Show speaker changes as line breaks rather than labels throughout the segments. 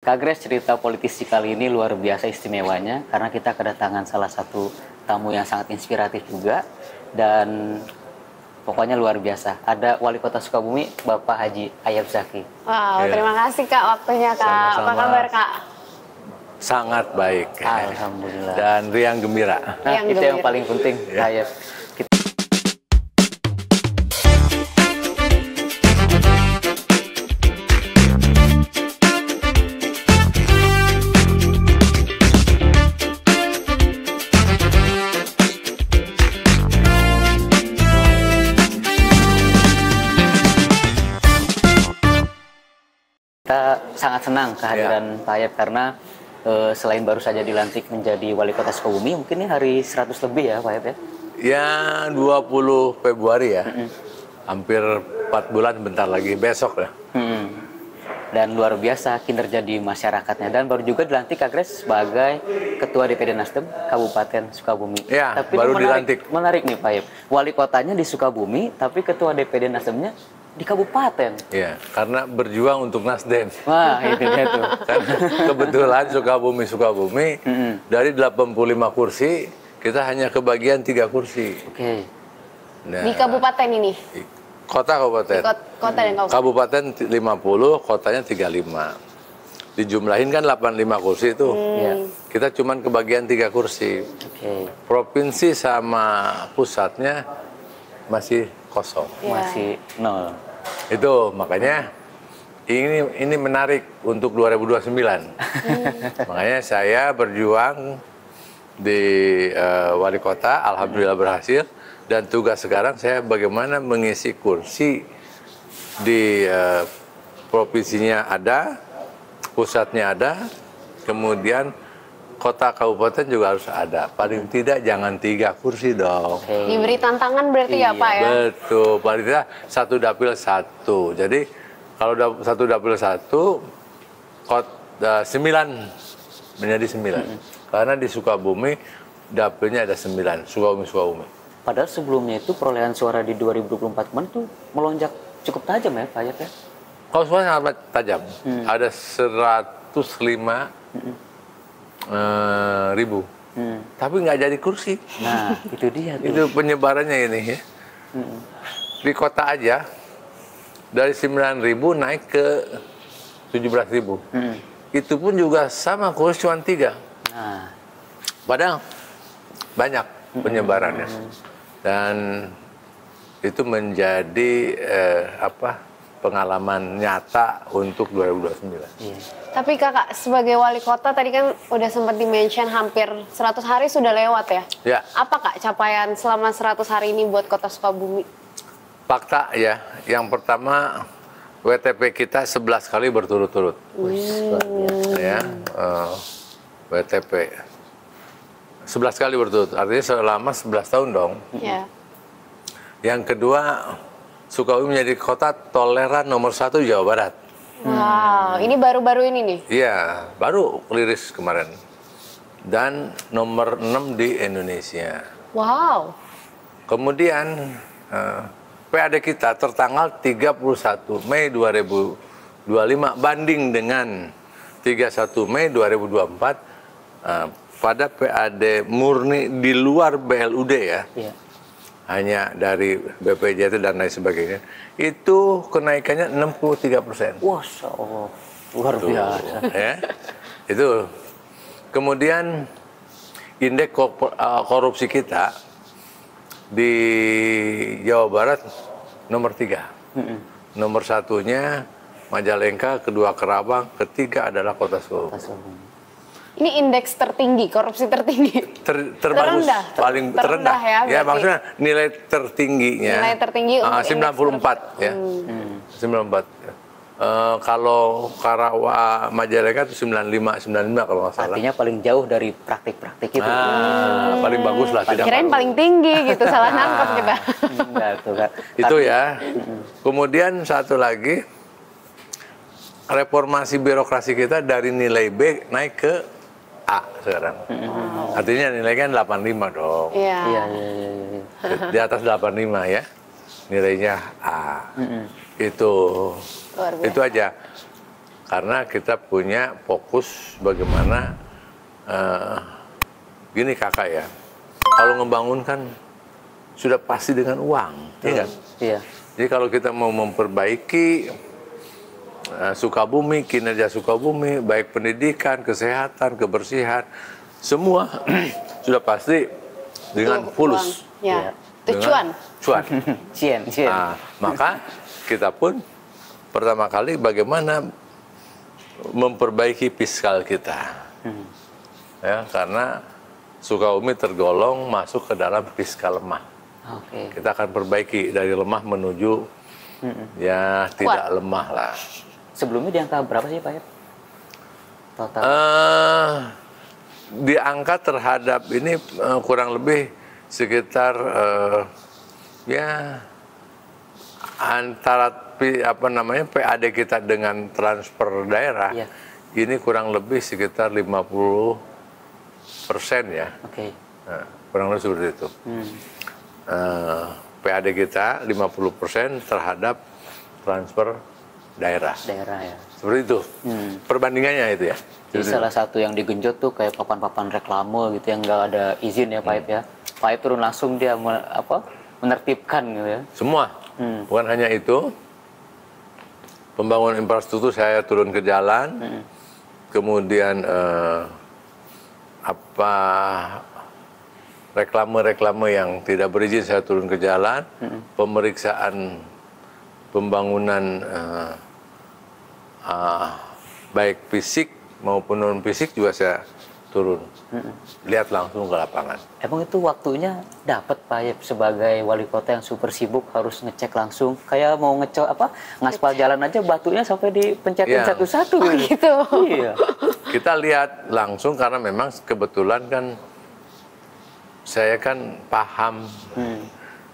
Kak Grace, cerita politisi kali ini luar biasa istimewanya karena kita kedatangan salah satu tamu yang sangat inspiratif juga dan pokoknya luar biasa. Ada Wali Kota Sukabumi, Bapak Haji Ayab Zaki.
Wow, terima kasih Kak waktunya Kak.
Sama-sama.
Apa kabar Kak?
Sangat baik.
Alhamdulillah.
Dan riang gembira.
Nah,
Yang
itu yang
gembira.
paling penting,
Ya.
Ayab. Kita sangat senang kehadiran Pak Ayab karena selain baru saja dilantik menjadi Wali Kota Sukabumi, mungkin ini hari 100 lebih ya Pak Ayab ya?
Ya 20 Februari ya. Hampir 4 bulan bentar lagi, besok ya.
Dan luar biasa kinerja di masyarakatnya. Dan baru juga dilantik Kak Grace sebagai Ketua DPD Nasdem Kabupaten Sukabumi.
Ya,
tapi
baru
ini
dilantik.
menarik nih Pak Ayab. Wali kotanya di Sukabumi, tapi Ketua DPD Nasdemnya di kabupaten.
Ya, karena berjuang untuk Nasdem.
Wah, itu dia tuh.
Karena kebetulan Sukabumi dari 85 kursi, kita hanya kebagian 3 kursi.
Oke.
Nah,
Di kabupaten ini?
kota kabupaten.
Kota dan kabupaten.
Kabupaten 50, kotanya 35. Dijumlahin kan 85 kursi itu.
Ya.
Kita cuman kebagian 3 kursi.
Oke.
Provinsi sama pusatnya masih kosong.
Ya.
Masih nol.
Itu makanya ini menarik untuk 2029. Makanya saya berjuang di wali kota, alhamdulillah berhasil. Dan tugas sekarang saya bagaimana mengisi kursi di provinsinya ada, pusatnya ada, kemudian kota kabupaten juga harus ada. Paling tidak jangan 3 kursi dong.
Diberi tantangan berarti ya Pak ya?
Betul, paling tidak 1 dapil 1. Jadi kalau 1 dapil 1, 9 menjadi 9. Karena di Sukabumi dapilnya ada 9, Sukabumi.
Padahal sebelumnya itu perolehan suara di 2024 kemarin tuh melonjak cukup tajam ya Pak Ayab ya?
Kalau suaranya sangat tajam, ada 105 ribu. Tapi nggak jadi kursi.
Nah, itu dia tuh.
Itu penyebarannya ini ya. Di kota aja dari 9.000 naik ke 17.000. Itu pun juga sama kursi cuma 3.
Nah,
Padahal banyak penyebarannya. Dan itu menjadi pengalaman nyata untuk 2029.
iya.
Tapi Kakak sebagai wali kota tadi kan udah sempat di-mention hampir 100 hari sudah lewat ya?
Ya.
Apa Kak capaian selama 100 hari ini buat kota Sukabumi?
Fakta ya, yang pertama WTP kita 11 kali berturut-turut. Ya, WTP 11 kali berturut, artinya selama 11 tahun dong.
Ya.
Yang kedua, Sukabumi menjadi kota toleran nomor 1 Jawa Barat.
Wow, ini baru-baru ini nih?
Iya, baru liris kemarin. Dan nomor 6 di Indonesia.
Wow.
Kemudian PAD kita tertanggal 31 Mei 2025 banding dengan 31 Mei 2024 pada PAD murni di luar BLUD ya.
Iya.
Hanya dari BPJS dan lain sebagainya, itu kenaikannya 63%.
Wah, Allah. Luar biasa.
Ya. Itu. Kemudian indeks korupsi kita di Jawa Barat nomor 3. Nomor 1-nya Majalengka, kedua Kerawang, ketiga adalah Kota Sukabumi.
Ini indeks tertinggi, korupsi tertinggi.
Terbagus,
Terendah,
paling
terendah
terendah.
ya,
Ya,
berarti.
maksudnya nilai tertingginya.
Nilai tertinggi untuk
94 ya. 94. Kalau Karawang, Majalengka itu 95 kalau nggak salah.
Artinya paling jauh dari praktik-praktik itu.
Paling bagus lah. tidak
Kirain
perlu.
paling tinggi gitu, salah nangkep kita.
Enggak tuh, Kak.
Itu ya. Kemudian satu lagi, reformasi birokrasi kita dari nilai B naik ke A sekarang. Artinya nilainya 85 dong.
Iya.
Iya.
Di atas 85 ya. Nilainya A. Itu
Luar biasa.
itu aja. Karena kita punya fokus bagaimana, gini kakak ya, kalau ngebangun kan sudah pasti dengan uang, ya kan?
Iya.
Jadi kalau kita mau memperbaiki Sukabumi, kinerja Sukabumi, baik pendidikan, kesehatan, kebersihan, semua sudah pasti dengan fulus.
Ya.
Dengan
Tujuan.
cuan.
Cien.
Nah, maka kita pun pertama kali bagaimana memperbaiki fiskal kita. Ya, karena Sukabumi tergolong masuk ke dalam fiskal lemah.
Oke.
Kita akan perbaiki dari lemah menuju ya tidak lemah lah.
Sebelumnya di angka berapa sih Pak Yep? Total.
Di angka terhadap ini kurang lebih sekitar ya antara PAD kita dengan transfer daerah,
Iya.
ini kurang lebih sekitar 50% ya.
Oke.
Nah, kurang lebih seperti itu. PAD kita 50% terhadap transfer daerah.
Daerah ya.
Seperti itu. Perbandingannya itu ya.
Jadi salah satu yang digenjot tuh kayak papan-papan reklame gitu yang nggak ada izin ya Pak Yep ya. Pak Yep turun langsung dia menertibkan gitu ya.
Semua. Bukan hanya itu. Pembangunan infrastruktur saya turun ke jalan. Kemudian reklame-reklame yang tidak berizin saya turun ke jalan. Pemeriksaan pembangunan baik fisik maupun non fisik juga saya turun, lihat langsung ke lapangan.
Emang itu waktunya dapat Pak Yep sebagai wali kota yang super sibuk harus ngecek langsung kayak mau ngaspal jalan aja batunya sampai dipencetin
Iya.
satu-satu gitu.
Gitu.
Iya.
Kita lihat langsung karena memang kebetulan kan saya kan paham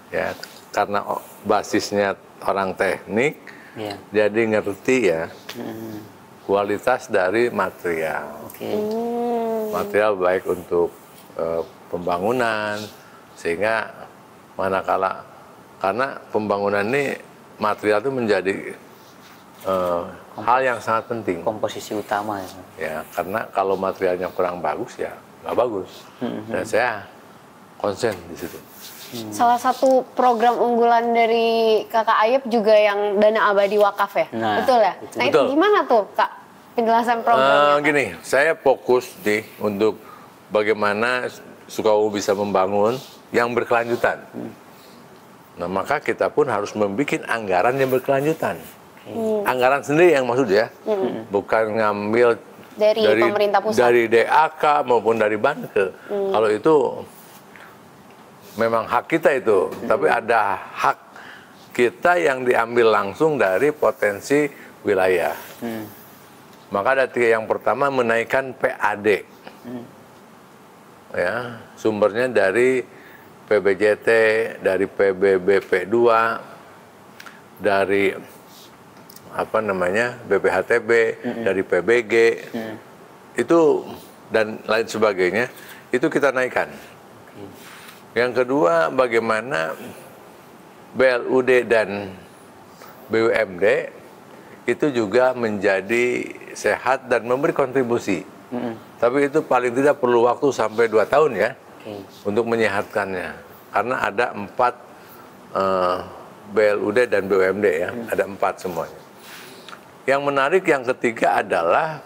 ya karena basisnya orang teknik,
Iya.
jadi ngerti ya kualitas dari material.
Oke.
Material baik untuk pembangunan, sehingga karena pembangunan ini material itu menjadi hal yang sangat penting.
Komposisi utama ya.
Ya, karena kalau materialnya kurang bagus ya nggak bagus. Dan saya konsen di situ.
Salah satu program unggulan dari Kakak Ayep juga yang dana abadi wakaf ya?
Nah,
Betul ya?
itu.
Nah itu
Betul.
gimana tuh Kak penjelasan programnya? Kak?
Gini, saya fokus nih untuk bagaimana Sukabumi bisa membangun yang berkelanjutan. Nah, maka kita pun harus membuat anggaran yang berkelanjutan. Anggaran sendiri yang maksud ya, bukan ngambil
Dari pemerintah pusat.
dari DAK maupun dari Banke. Kalau itu memang hak kita itu, tapi ada hak kita yang diambil langsung dari potensi wilayah. Maka ada tiga. Yang pertama menaikkan PAD, ya sumbernya dari PBJT, dari PBBP2, dari BPHTB, dari PBG, itu dan lain sebagainya, itu kita naikkan. Yang kedua, bagaimana BLUD dan BUMD itu juga menjadi sehat dan memberi kontribusi. Tapi itu paling tidak perlu waktu sampai 2 tahun ya untuk menyehatkannya. Karena ada 4 BLUD dan BUMD ya, ada 4 semuanya. Yang menarik yang ketiga adalah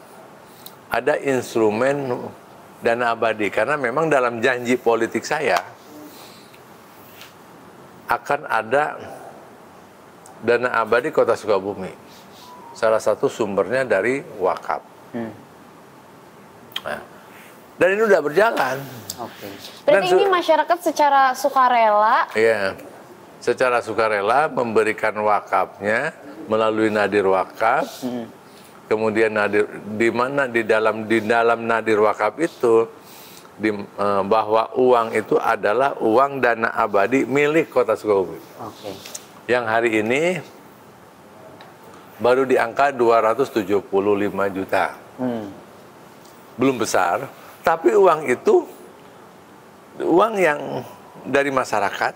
ada instrumen dana abadi. Karena memang dalam janji politik saya akan ada dana abadi Kota Sukabumi. Salah satu sumbernya dari wakaf. Nah, dan ini udah berjalan.
Oke.
Berarti ini masyarakat secara sukarela.
Iya, secara sukarela memberikan wakafnya melalui nadir wakaf. Kemudian nadir di mana di dalam nadir wakaf itu bahwa uang itu adalah uang dana abadi milik Kota Sukabumi.
Oke.
Yang hari ini baru di angka 275 juta. Belum besar, tapi uang itu uang yang dari masyarakat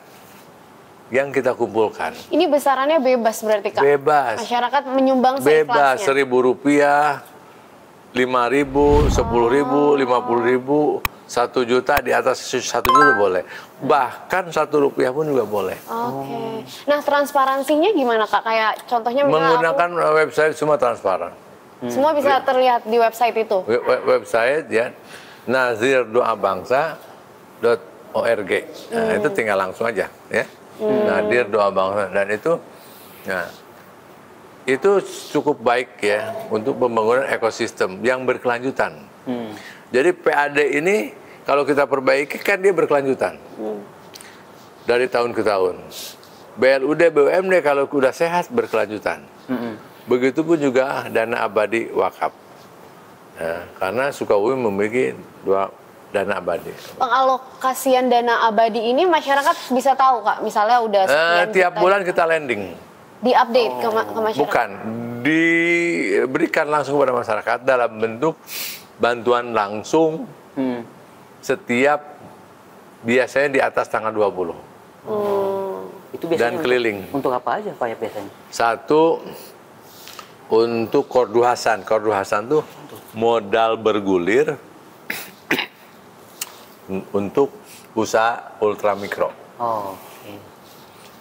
yang kita kumpulkan.
Ini besarannya bebas berarti Kak?
Bebas.
Masyarakat menyumbang
Bebas,
seikhlasnya?
Rp1.000, 5.000, 10.000, 50.000, 1 juta, di atas 1 juta boleh. Bahkan Rp1 pun juga boleh.
Oke. Nah, transparansinya gimana Kak? Kayak contohnya misalnya
Menggunakan website semua transparan.
semua bisa terlihat di website itu?
Website ya, nazirdoabangsa.org. Nah, itu tinggal langsung aja ya. Nadir Doa Bangsa, dan itu nah, itu cukup baik ya untuk pembangunan ekosistem yang berkelanjutan. Jadi PAD ini kalau kita perbaiki kan dia berkelanjutan dari tahun ke tahun. BLUD, BUMD kalau sudah sehat berkelanjutan. Begitupun juga dana abadi wakaf. Nah, karena Sukabumi memiliki 2 dana abadi.
Pengalokasian dana abadi ini masyarakat bisa tahu Kak? Misalnya udah sekian
Tiap
juta
bulan kita landing.
di-update ke masyarakat?
Bukan, diberikan langsung kepada masyarakat dalam bentuk bantuan langsung setiap biasanya di atas tanggal 20.
Itu biasanya
Dan keliling.
Untuk apa aja Pak ya biasanya?
Satu, untuk Kordu Hasan. Kordu Hasan tuh modal bergulir untuk usaha ultramikro.
Oh, oke.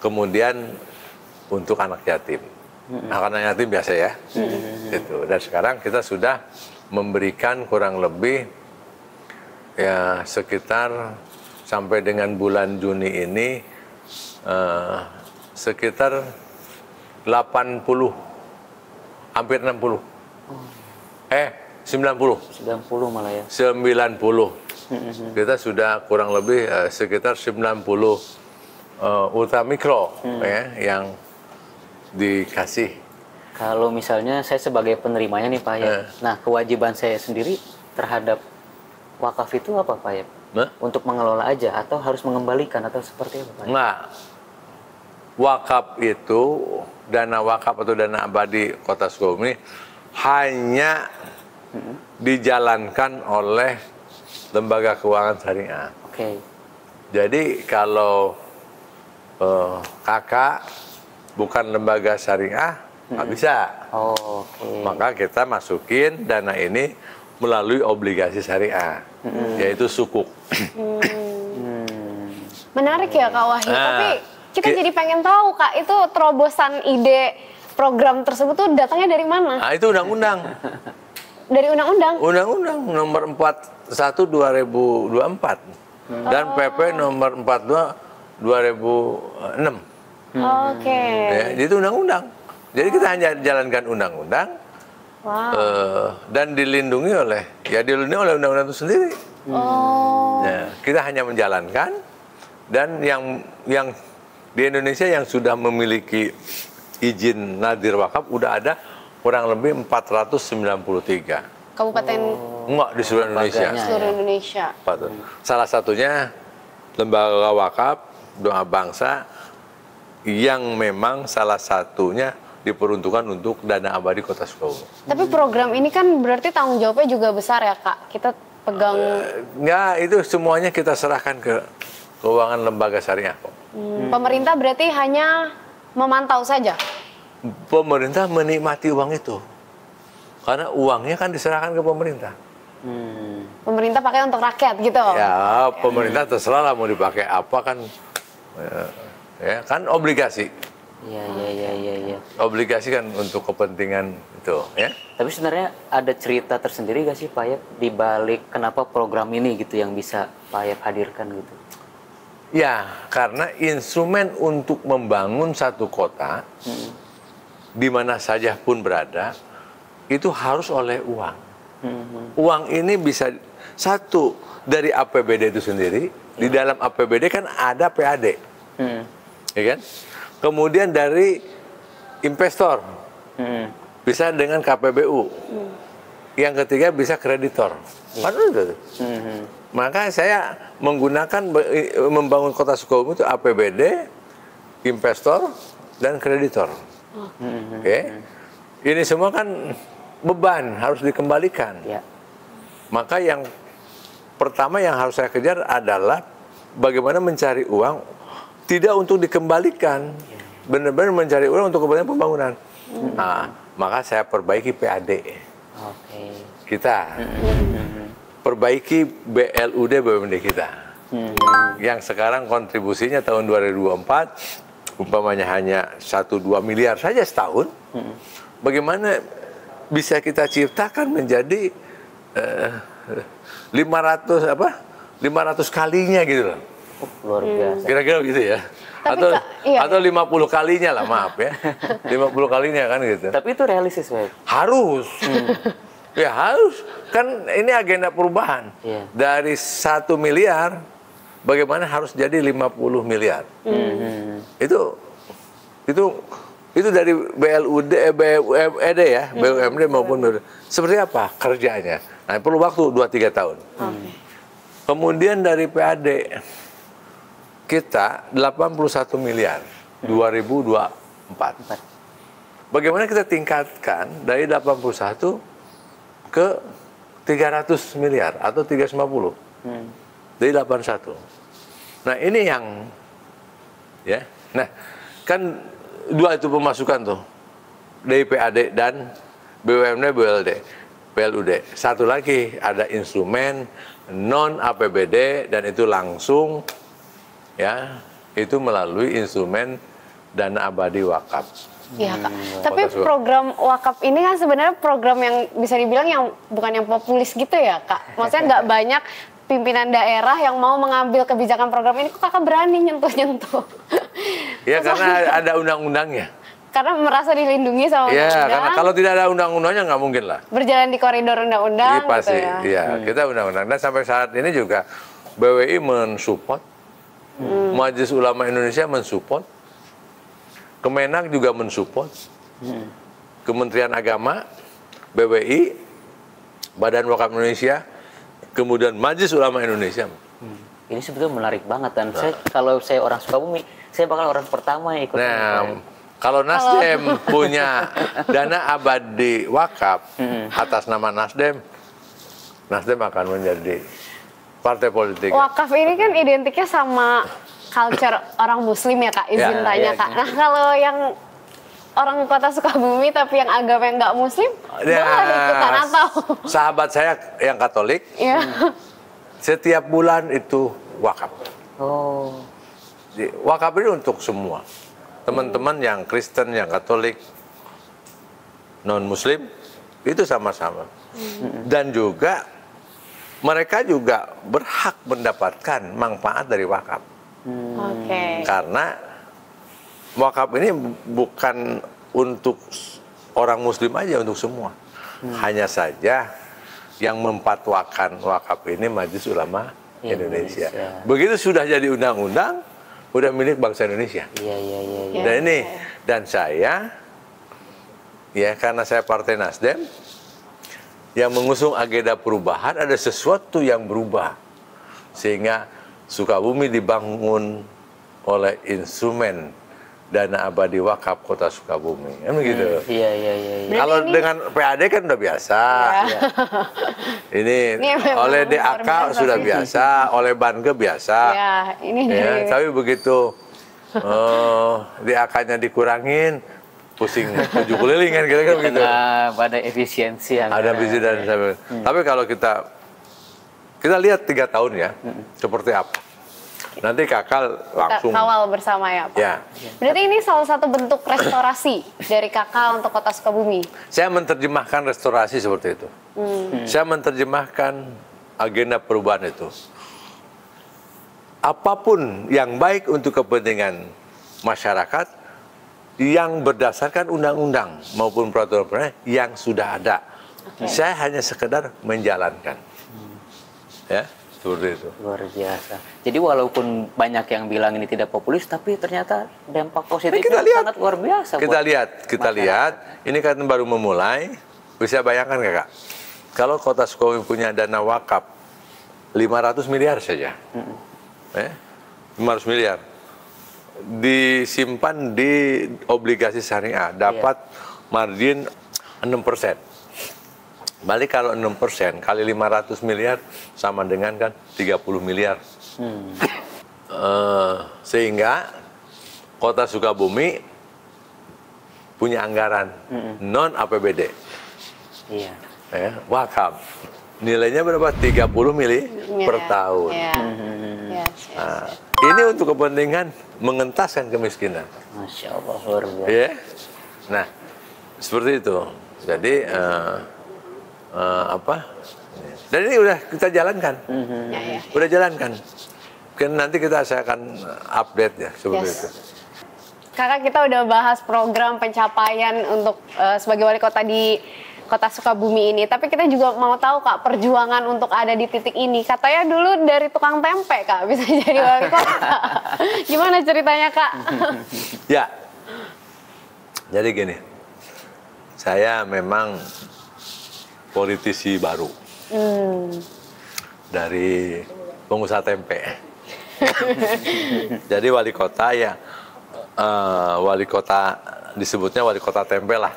Kemudian untuk anak yatim. Anak yatim biasa ya. Itu. Dan sekarang kita sudah memberikan kurang lebih ya sekitar sampai dengan bulan Juni ini sekitar 80, hampir 60. 90.
90 malah ya.
90. Kita sudah kurang lebih sekitar 90 ultramikro ya, yang dikasih.
Kalau misalnya saya sebagai penerimanya nih Pak ya, nah kewajiban saya sendiri terhadap wakaf itu apa Pak ya? Untuk mengelola aja atau harus mengembalikan atau seperti apa Pak?
Nah, wakaf itu, dana wakaf atau dana abadi Kota Sukabumi hanya dijalankan oleh lembaga keuangan syariah.
Oke.
Jadi kalau kakak bukan lembaga syariah, nggak bisa.
Oh, oke.
Maka kita masukin dana ini melalui obligasi syariah, yaitu sukuk.
Menarik ya Kak Wahyu,
Nah,
tapi kita jadi pengen tahu Kak, itu terobosan ide program tersebut tuh datangnya dari mana?
Nah, itu undang-undang.
Dari undang-undang?
Undang-undang nomor 41 2024 dan PP nomor 42 2006.
Oke.
Ya, itu undang-undang. Jadi kita hanya jalankan undang-undang. Dan dilindungi oleh undang-undang itu sendiri. Nah, kita hanya menjalankan, dan yang di Indonesia yang sudah memiliki izin nadir wakaf udah ada kurang lebih 493.
Kabupaten
Enggak, di seluruh Indonesia.
seluruh Indonesia.
Salah satunya lembaga wakaf Doa Bangsa yang memang salah satunya diperuntukkan untuk dana abadi Kota Sukabumi.
Tapi program ini kan berarti tanggung jawabnya juga besar ya Kak. Kita pegang.
Ya, itu semuanya kita serahkan ke keuangan lembaga syariah kok.
Pemerintah berarti hanya memantau saja.
Pemerintah menikmati uang itu. Karena uangnya kan diserahkan ke pemerintah.
Pemerintah pakai untuk rakyat gitu.
Ya, pemerintah terserah lah mau dipakai apa kan. Ya, kan obligasi.
Iya.
Obligasi kan untuk kepentingan itu, ya.
Tapi sebenarnya ada cerita tersendiri gak sih Pak Yap di balik kenapa program ini gitu yang bisa Pak Yap hadirkan gitu?
Ya, karena instrumen untuk membangun satu kota di mana saja pun berada itu harus oleh uang. Uang ini bisa satu dari APBD itu sendiri. Di dalam APBD kan ada PAD, ya kan? Kemudian dari investor, bisa dengan KPBU. Yang ketiga bisa kreditor. Maka saya menggunakan membangun Kota Sukabumi itu APBD, investor, dan kreditor. Ini semua kan beban harus dikembalikan. Maka yang pertama yang harus saya kejar adalah bagaimana mencari uang tidak untuk dikembalikan, benar-benar mencari uang untuk kepentingan pembangunan. Nah, maka saya perbaiki PAD. Kita perbaiki BLUD BUMD kita. Yang sekarang kontribusinya tahun 2024 umpamanya hanya 1-2 miliar saja setahun. Bagaimana bisa kita ciptakan menjadi 500 kalinya gitu loh.
Luar biasa.
Kira-kira gitu ya.
Tapi,
atau 50 kalinya lah, maaf ya. 50 kalinya kan gitu.
Tapi itu realistis, Pak.
Harus. Ya harus. Kan ini agenda perubahan.
Iya.
Dari 1 miliar, bagaimana harus jadi 50 miliar. Itu dari BLUD, BUMD ya, BUMD maupun BUMD. Seperti apa kerjanya? Nah, perlu waktu 2-3 tahun. Kemudian dari PAD, kita 81 miliar 2024. Bagaimana kita tingkatkan dari 81 ke 300 miliar atau 350 dari 81. Nah ini yang ya, nah kan 2 itu pemasukan tuh dari PAD dan BUMD BLUD. Satu lagi ada instrumen non APBD dan itu langsung ya itu melalui instrumen dana abadi wakaf.
Iya Kak. Tapi program wakaf ini kan sebenarnya program yang bisa dibilang yang bukan yang populis gitu ya Kak. Maksudnya nggak banyak pimpinan daerah yang mau mengambil kebijakan program ini. Kok Kakak berani nyentuh-nyentuh?
Ya karena ada undang-undangnya.
Karena merasa dilindungi sama undang-undang.
Ya karena kalau tidak ada undang-undangnya nggak mungkin lah.
Berjalan di koridor undang-undang
Iya pasti.
gitu ya.
Iya kita undang-undang. Dan sampai saat ini juga BWI mensupport, Majelis Ulama Indonesia mensupport, Kemenak juga mensupport, Kementerian Agama, BWI, Badan Wakaf Indonesia, kemudian Majelis Ulama Indonesia.
Ini sebetulnya menarik banget dan kalau saya orang Sukabumi, saya bakal orang pertama yang ikut.
Nah, kalau Nasdem punya dana abadi wakaf atas nama Nasdem, Nasdem akan menjadi partai politik.
Wakaf ini kan identiknya sama culture orang Muslim ya Kak, izin tanya Kak. Nah kalau yang orang kota Sukabumi tapi yang agama yang nggak Muslim, boleh ikutan atau?
Sahabat saya yang Katolik, setiap bulan itu wakaf. Wakaf ini untuk semua. Teman-teman yang Kristen, yang Katolik, non-Muslim, itu sama-sama. Dan juga mereka juga berhak mendapatkan manfaat dari wakaf. Karena wakaf ini bukan untuk orang Muslim aja, untuk semua. Hanya saja yang memfatwakan wakaf ini Majelis Ulama Indonesia. Begitu sudah jadi undang-undang, udah milik bangsa Indonesia. Dan ini, dan saya, ya karena saya Partai Nasdem, yang mengusung agenda perubahan, ada sesuatu yang berubah. Sehingga Sukabumi dibangun oleh instrumen dana abadi wakaf Kota Sukabumi, kan begitu. Kalau dengan PAD kan udah biasa. Ini oleh DAK sudah biasa, oleh Banke biasa. Tapi begitu DAK-nya dikurangin, pusing 7 keliling kan kira-kira begitu.
Pada efisiensi yang
ada visi dan tapi kalau kita lihat 3 tahun ya, seperti apa. Nanti Kakak langsung
kawal bersama ya Pak.
Ya.
Berarti ini salah satu bentuk restorasi dari Kakak untuk Kota Sukabumi.
Saya menerjemahkan restorasi seperti itu. Saya menerjemahkan agenda perubahan itu. Apapun yang baik untuk kepentingan masyarakat yang berdasarkan undang-undang maupun peraturan yang sudah ada. Saya hanya sekedar menjalankan. Ya, seperti itu.
Luar biasa. Jadi walaupun banyak yang bilang ini tidak populis, tapi ternyata dampak positifnya sangat luar biasa.
Kita lihat. Ini kan baru memulai. Bisa bayangkan Kakak, kalau Kota Sukabumi punya dana wakaf 500 miliar saja, 500 miliar disimpan di obligasi syariah, dapat margin 6%. Balik kalau 6% kali 500 miliar sama dengan kan 30 miliar. sehingga Kota Sukabumi punya anggaran non APBD.
Iya.
Ya, wakaf. Nilainya berapa? 30 mili per tahun.
Iya. Yes,
Nah, ini untuk kepentingan mengentaskan kemiskinan.
Masya Allah, luar biasa.
Ya. Nah, seperti itu. Jadi apa? Dan ini udah kita jalankan. Udah jalankan. Mungkin nanti saya akan update ya seperti itu.
Kakak, kita udah bahas program pencapaian untuk sebagai wali kota di Kota Sukabumi ini. Tapi kita juga mau tahu, Kak, perjuangan untuk ada di titik ini. Katanya dulu dari tukang tempe, Kak, bisa jadi wali kota. Gimana ceritanya, Kak?
Ya, jadi gini. Saya memang politisi baru. Dari pengusaha tempe. Jadi wali kota ya, wali kota disebutnya wali kota tempe lah.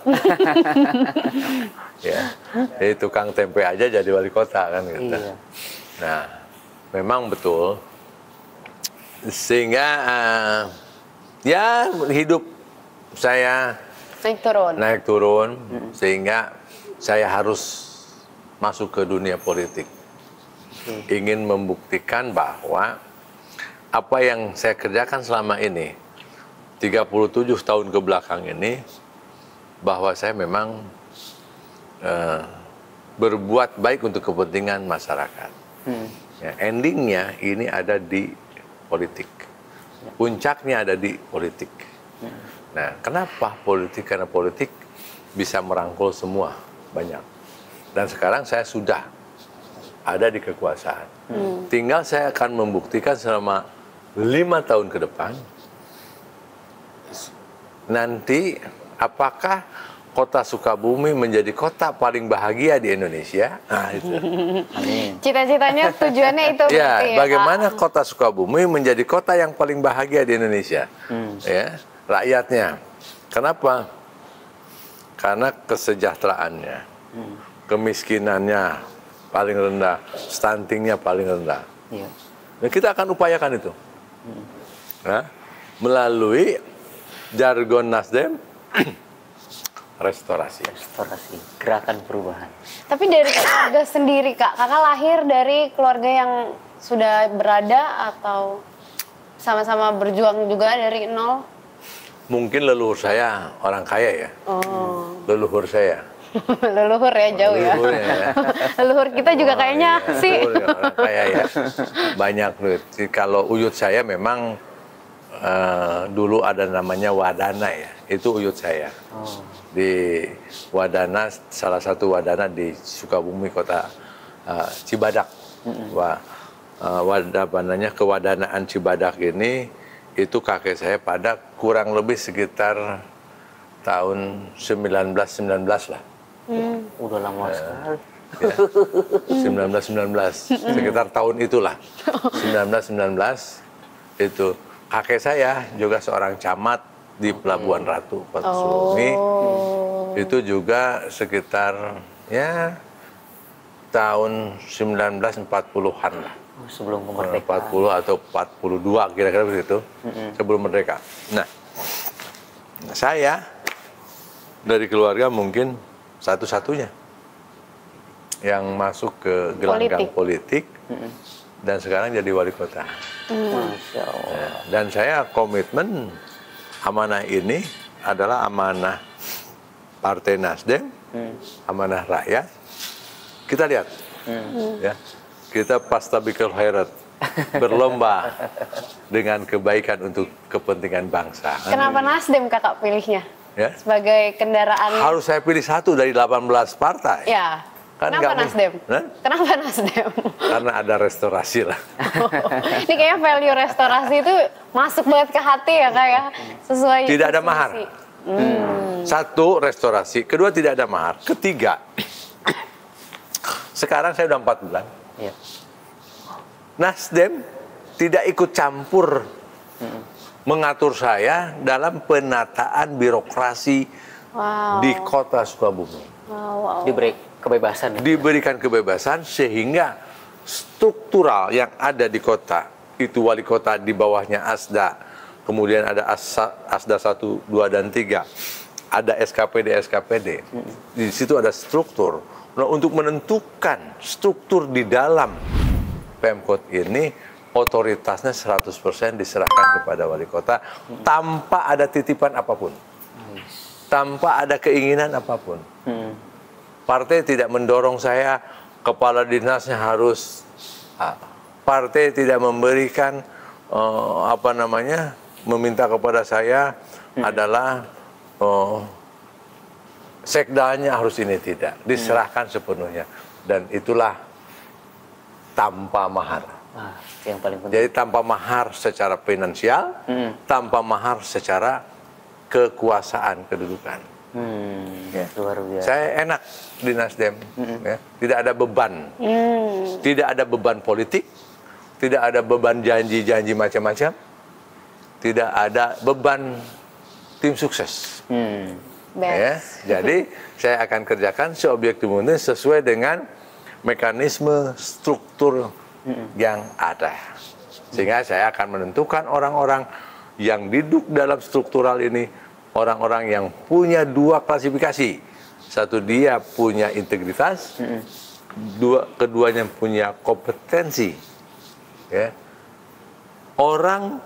Ya, jadi tukang tempe aja jadi wali kota kan gitu.
Iya.
Nah, memang betul. Sehingga ya hidup saya naik turun sehingga saya harus masuk ke dunia politik. Ingin membuktikan bahwa apa yang saya kerjakan selama ini 37 tahun ke belakang ini, bahwa saya memang berbuat baik untuk kepentingan masyarakat. Ya, endingnya ini ada di politik, puncaknya ada di politik. Nah, kenapa politik? Karena politik bisa merangkul semua, banyak. Dan sekarang saya sudah ada di kekuasaan. Tinggal saya akan membuktikan selama 5 tahun ke depan, nanti apakah Kota Sukabumi menjadi kota paling bahagia di Indonesia? Nah, itu.
Cita-citanya, tujuannya itu.
Ya,
ya,
bagaimana
Kak?
Kota Sukabumi menjadi kota yang paling bahagia di Indonesia? Ya, rakyatnya. Kenapa? Karena kesejahteraannya, kemiskinannya paling rendah, stuntingnya paling rendah.
Iya.
Dan kita akan upayakan itu. Nah, melalui jargon Nasdem, restorasi.
Restorasi, gerakan perubahan.
Tapi dari keluarga sendiri, Kak, kakak lahir dari keluarga yang sudah berada atau sama-sama berjuang juga dari nol?
Mungkin leluhur saya orang kaya ya.
Oh.
Leluhur saya.
Leluhur ya, jauh ya.
Leluhur ya.
Leluhur kita juga kayaknya
Iya,
sih.
leluhur ya, orang kaya ya. Banyak duit. Kalau uyut saya memang dulu ada namanya Wadana ya. Itu uyut saya. Di Wadana, salah satu Wadana di Sukabumi, kota Cibadak. Wadananya kewadanaan Cibadak ini, itu kakek saya pada kurang lebih sekitar tahun 1919 lah.
Udah lama sekali.
Ya. 1919, sekitar tahun itulah. 1919 itu kakek saya juga seorang camat di Pelabuhan Ratu, Kota Sukabumi. Itu juga sekitar ya tahun 1940-an lah.
Sebelum kemerdekaan.
40 atau 42 kira-kira begitu, sebelum merdeka. Nah, saya dari keluarga mungkin satu-satunya yang masuk ke gelanggang politik dan sekarang jadi wali kota.
Masya Allah.
Dan saya komitmen amanah ini adalah amanah Partai Nasdem, amanah rakyat. Kita lihat, ya, kita pastabikul khairat, berlomba dengan kebaikan untuk kepentingan bangsa.
Kenapa Nasdem kakak pilihnya?
Ya?
Sebagai kendaraan.
Harus saya pilih satu dari 18 partai.
Ya.
Kan
Kenapa
nggak
Nasdem?
Hah?
Kenapa Nasdem?
Karena ada restorasi lah.
Ini kayaknya value restorasi itu masuk banget ke hati ya, Kak ya. Sesuai.
Tidak ada
visi
mahar.
misi.
Satu, restorasi. Kedua, tidak ada mahar. Ketiga, sekarang saya udah 4 bulan.
Iya.
Nasdem tidak ikut campur mengatur saya dalam penataan birokrasi di Kota Sukabumi.
Wow.
Diberi kebebasan.
Diberikan kebebasan sehingga struktural yang ada di kota itu wali kota di bawahnya Asda, kemudian ada Asda 1, 2, dan 3, ada SKPD. Di situ ada struktur. Nah, untuk menentukan struktur di dalam Pemkot ini, otoritasnya 100% diserahkan kepada wali kota tanpa ada titipan apapun, tanpa ada keinginan apapun. Partai tidak mendorong saya, kepala dinasnya harus. Partai tidak memberikan meminta kepada saya adalah sekdanya harus ini, tidak. Diserahkan sepenuhnya. Dan itulah tanpa mahar.
Yang paling penting.
Jadi tanpa mahar secara finansial, tanpa mahar secara kekuasaan, kedudukan. Ya.
Luar biasa.
Saya enak di Nasdem, ya. Tidak ada beban, tidak ada beban politik, tidak ada beban janji-janji macam-macam, tidak ada beban tim sukses. Ya. Jadi saya akan kerjakan seobjektif mungkin sesuai dengan mekanisme struktur yang ada, sehingga saya akan menentukan orang-orang yang duduk dalam struktural ini, orang-orang yang punya 2 klasifikasi. Satu, dia punya integritas, keduanya punya kompetensi. Ya. Orang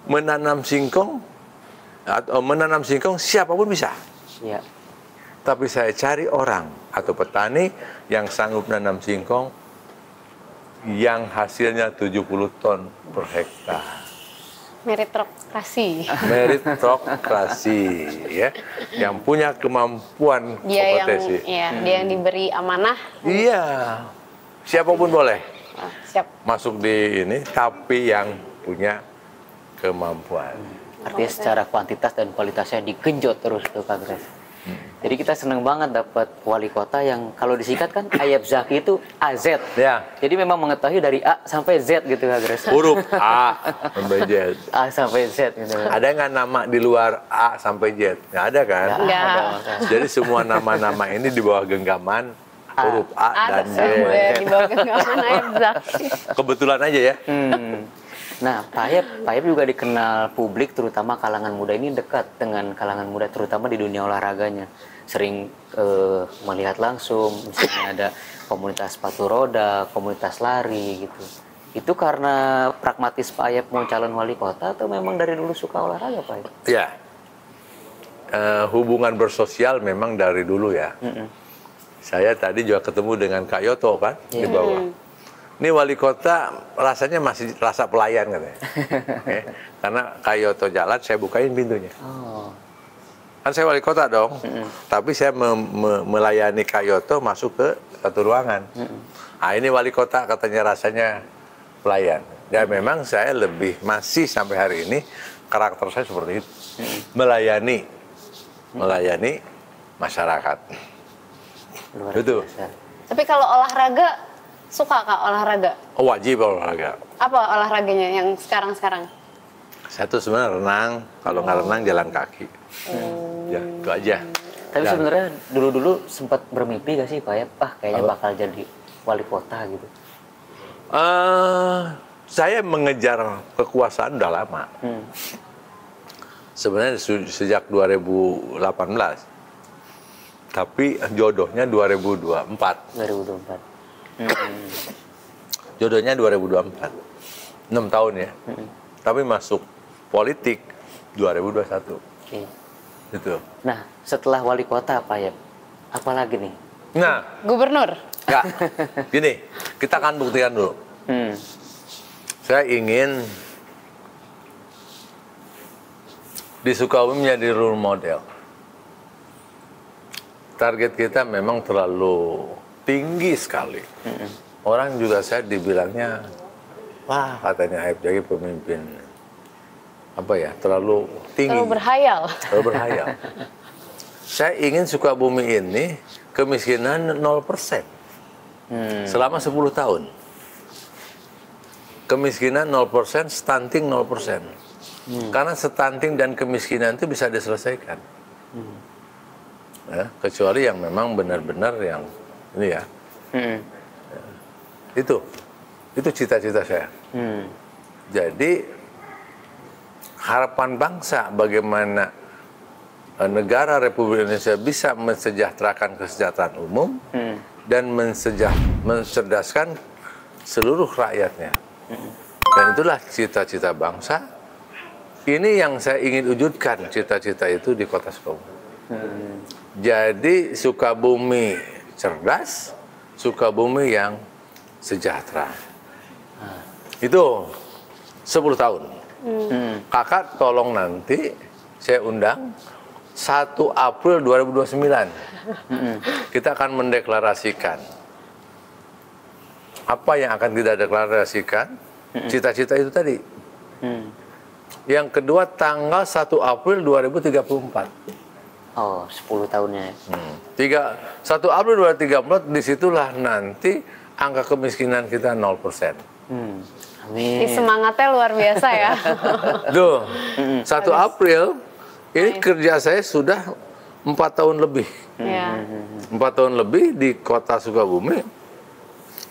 menanam singkong atau menanam singkong siapapun bisa.
Ya.
Tapi saya cari orang atau petani yang sanggup menanam singkong yang hasilnya 70 ton per hektar.
Meritokrasi.
Meritokrasi, ya, yang punya kemampuan, kompetensi.
Dia yang diberi amanah.
Iya, siapapun boleh
Siap.
masuk di ini, tapi yang punya kemampuan.
Artinya secara kuantitas dan kualitasnya digenjot terus tuh Kak Grace. Jadi kita seneng banget dapat wali kota yang kalau disingkat kan Ayab Zaki itu AZ.
Ya.
Jadi memang mengetahui dari A sampai Z gitu Kak Grace.
Huruf A sampai Z.
A sampai Z gitu.
Ada nggak nama di luar A sampai Z? Nggak ada kan?
Nggak.
Jadi semua nama-nama ini di bawah genggaman huruf A dan Z.
Di bawah genggaman Ayab Zaki.
Kebetulan aja ya.
Nah, Pak Ayab juga dikenal publik, terutama kalangan muda ini dekat dengan kalangan muda, terutama di dunia olahraganya. Sering melihat langsung, misalnya ada komunitas sepatu roda, komunitas lari gitu. Itu karena pragmatis Pak Ayab mau calon wali kota atau memang dari dulu suka olahraga Pak Ayab?
Ya, hubungan bersosial memang dari dulu ya. Saya tadi juga ketemu dengan Kak Yoto kan di bawah. Ini wali kota rasanya masih rasa pelayan katanya. Okay. Karena Kak Yoto jalan, saya bukain pintunya. Kan saya wali kota dong, tapi saya melayani Kak Yoto masuk ke satu ruangan. Nah ini wali kota katanya rasanya pelayan. Dan memang saya masih sampai hari ini karakter saya seperti itu, melayani masyarakat.
Luar
Itu.
biasa.
Tapi kalau olahraga, suka Kak olahraga?
Oh, wajib olahraga.
Apa olahraganya yang sekarang-sekarang?
Saya tuh sebenarnya renang, kalau nggak renang jalan kaki. Ya, itu aja.
Tapi sebenarnya dulu-dulu sempat bermimpi gak sih Pak Ayab? Kayaknya bakal jadi wali kota gitu.
Saya mengejar kekuasaan udah lama. Sebenarnya sejak 2018. Tapi jodohnya 2024.
2024.
Jodohnya 2024. 6 tahun ya. Tapi masuk politik 2021.
Oke.
Gitu.
Nah, setelah wali kota Pak Ayab, apa lagi nih?
Nah,
Gubernur?
ya, gini, kita akan buktikan dulu. Saya ingin di Sukabumi menjadi role model. Target kita memang terlalu tinggi sekali. Orang juga saya dibilangnya, wah katanya Ayab Zaki pemimpin terlalu tinggi.
Terlalu berhayal.
Terlalu berhayal. Saya ingin Sukabumi ini kemiskinan 0%. Selama 10 tahun. Kemiskinan 0%, stunting 0%. Karena stunting dan kemiskinan itu bisa diselesaikan. Ya, kecuali yang memang benar-benar yang ini ya. Itu cita-cita saya. Jadi harapan bangsa bagaimana negara Republik Indonesia bisa mensejahterakan kesejahteraan umum dan mencerdaskan seluruh rakyatnya. Dan itulah cita-cita bangsa. Ini yang saya ingin wujudkan, cita-cita itu di Kota Sukabumi. Jadi Sukabumi cerdas, Sukabumi yang sejahtera. Itu 10 tahun. Kakak tolong nanti saya undang 1 April 2029. Kita akan mendeklarasikan. Apa yang akan kita deklarasikan? Cita-cita itu tadi. Yang kedua tanggal 1 April 2034.
Oh, 10 tahunnya.
1 April 2034 disitulah nanti angka kemiskinan kita 0%.
Amin.
Ini semangatnya luar biasa ya.
Tuh, 1 April ini kerja saya sudah 4 tahun lebih.
Ya.
4 tahun lebih di Kota Sukabumi.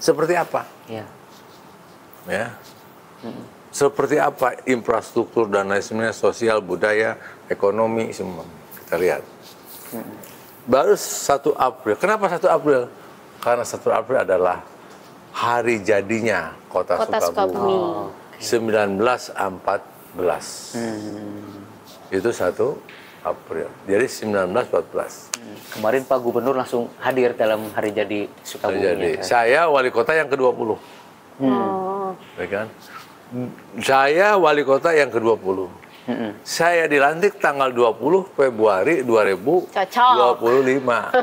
Seperti apa?
Ya.
Ya. Seperti apa infrastruktur dan lain sebagainya, sosial, budaya, ekonomi, semua. Kita lihat. Baru 1 April. Kenapa 1 April? Karena 1 April adalah hari jadinya Kota Sukabumi. 1914. Itu 1 April. Jadi 1914.
Kemarin Pak Gubernur langsung hadir dalam hari jadi Sukabumi.
Jadi
ya, kan?
saya wali kota yang ke-20. Ya kan? Saya wali kota yang ke-20. Saya dilantik tanggal 20 Februari 2025.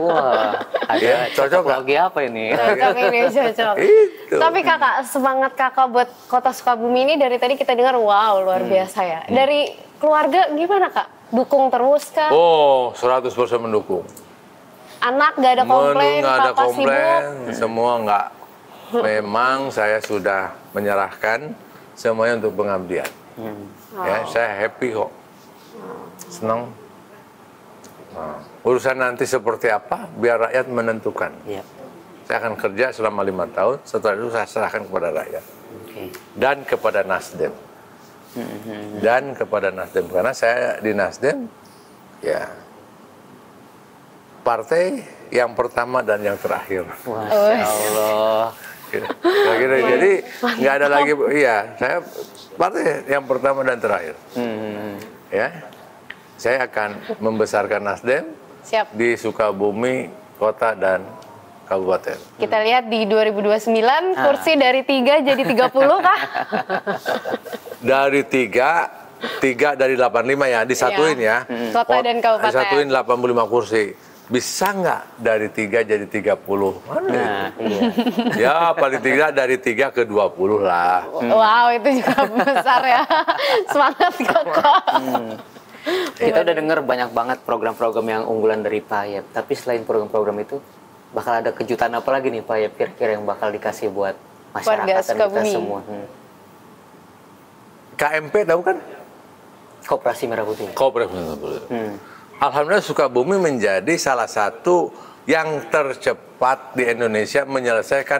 Wah, ada
Ya, cocok nggak?
lagi apa ini?
Cocok ini, cocok.
Itu.
Tapi kakak, semangat kakak buat Kota Sukabumi ini dari tadi kita dengar, wow, luar biasa ya. Dari keluarga gimana kak? Dukung terus kak?
Oh, 100% mendukung.
Anak gak ada komplain,
Nggak ada
kakak
komplain,
sibuk?
semua nggak. Memang saya sudah menyerahkan semuanya untuk pengabdian. Ya, saya happy kok, senang. Nah, urusan nanti seperti apa, biar rakyat menentukan.
Iya.
Saya akan kerja selama 5 tahun, setelah itu saya serahkan kepada rakyat.
Oke.
Dan kepada Nasdem. Dan kepada Nasdem, karena saya di Nasdem, ya, partai yang pertama dan yang terakhir.
Masya Allah.
Kira-kira, jadi nggak ada lagi, iya, saya partai yang pertama dan terakhir. Ya, saya akan membesarkan Nasdem
Siap.
di Sukabumi, kota dan kabupaten.
Kita lihat di 2029 kursi dari 3 jadi 30 kah?
Dari 3 dari 85 ya, disatuin ya.
Kota dan kabupaten.
Disatuin 85 kursi. Bisa nggak dari 3 jadi 30? Mana
Nah, iya.
ya paling tidak dari 3 ke 20 lah.
Wow, itu juga besar ya. Semangat kakak.
Kita udah dengar banyak banget program-program yang unggulan dari Pak Yep. Tapi selain program-program itu, bakal ada kejutan apa lagi nih Pak Yep kira-kira yang bakal dikasih buat masyarakat
Warga
dan kita
Sukabumi.
semua?
KMP tahu kan?
Koperasi Merah Putih.
Koperasi Merah Putih. Alhamdulillah Sukabumi menjadi salah satu yang tercepat di Indonesia menyelesaikan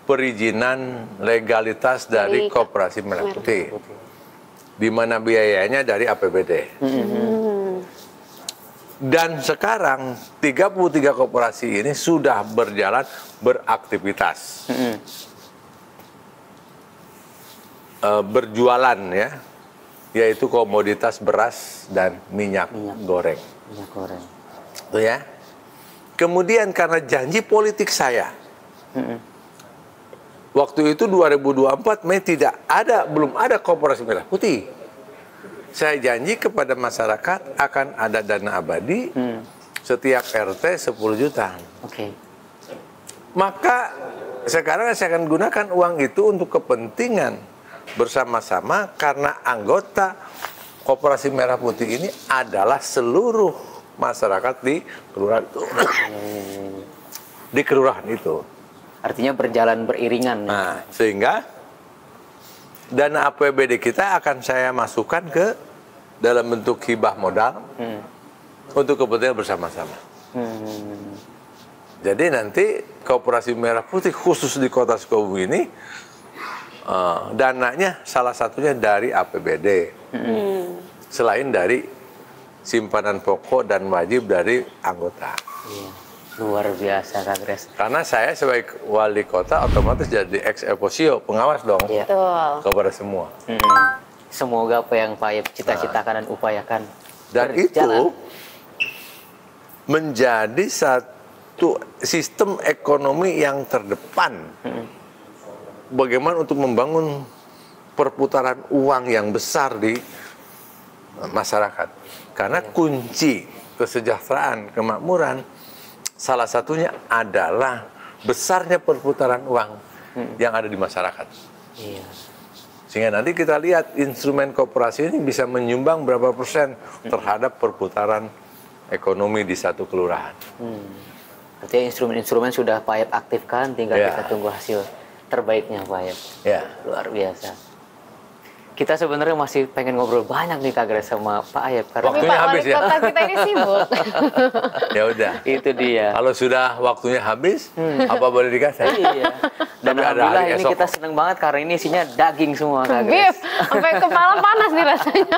perizinan legalitas dari Koperasi Merah Putih. Di mana biayanya dari APBD. Dan sekarang 33 koperasi ini sudah berjalan beraktivitas. Berjualan ya, yaitu komoditas beras dan minyak goreng.
Minyak goreng.
Tuh ya. Kemudian karena janji politik saya, waktu itu 2024 Mei belum ada Koperasi Merah Putih. Saya janji kepada masyarakat akan ada dana abadi setiap RT 10 juta.
Oke.
Maka sekarang saya akan gunakan uang itu untuk kepentingan bersama-sama karena anggota Koperasi Merah Putih ini adalah seluruh masyarakat di kelurahan itu. Di kelurahan itu.
Artinya berjalan beriringan.
Nah, sehingga dana APBD kita akan saya masukkan ke dalam bentuk hibah modal untuk kepentingan bersama-sama. Jadi nanti Koperasi Merah Putih khusus di Kota Sukabumi ini dananya salah satunya dari APBD. Selain dari simpanan pokok dan wajib dari anggota.
Iya. Luar biasa Kak Grace.
Karena saya sebagai wali kota otomatis jadi ex officio, pengawas dong
Iya.
Betul.
kepada semua.
Semoga apa yang Pak Ayep cita-citakan dan upayakan
Dan
berjalan.
itu menjadi satu sistem ekonomi yang terdepan. Bagaimana untuk membangun perputaran uang yang besar di masyarakat. Karena kunci kesejahteraan, kemakmuran, salah satunya adalah besarnya perputaran uang yang ada di masyarakat.
Iya.
Sehingga nanti kita lihat instrumen koperasi ini bisa menyumbang berapa persen terhadap perputaran ekonomi di satu kelurahan.
Artinya instrumen-instrumen sudah Pak Ayep aktifkan, tinggal
Ya.
kita tunggu hasil terbaiknya Pak Ayep.
Ya.
Luar biasa. Kita sebenarnya masih pengen ngobrol banyak nih Kak Grace sama Pak Ayep. Karena
Tapi
Waktunya
Pak
habis
Wali
ya?
Kota kita ini sibuk.
Ya udah.
itu dia.
Kalau sudah waktunya habis, apa boleh dikasih?
Iya. Dan
Tapi ada
alhamdulillah
hari
ini
esok
kita seneng banget karena ini isinya daging semua Kak
Beef,
Grace.
sampai kepala panas nih rasanya.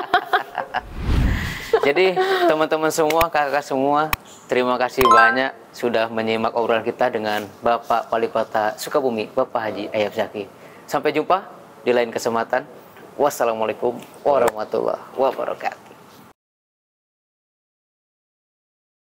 Jadi teman-teman semua, kakak semua, terima kasih banyak sudah menyimak obrolan kita dengan Bapak Wali Kota Sukabumi, Bapak Haji Ayep Zaki. Sampai jumpa di lain kesempatan. Wassalamualaikum warahmatullahi wabarakatuh.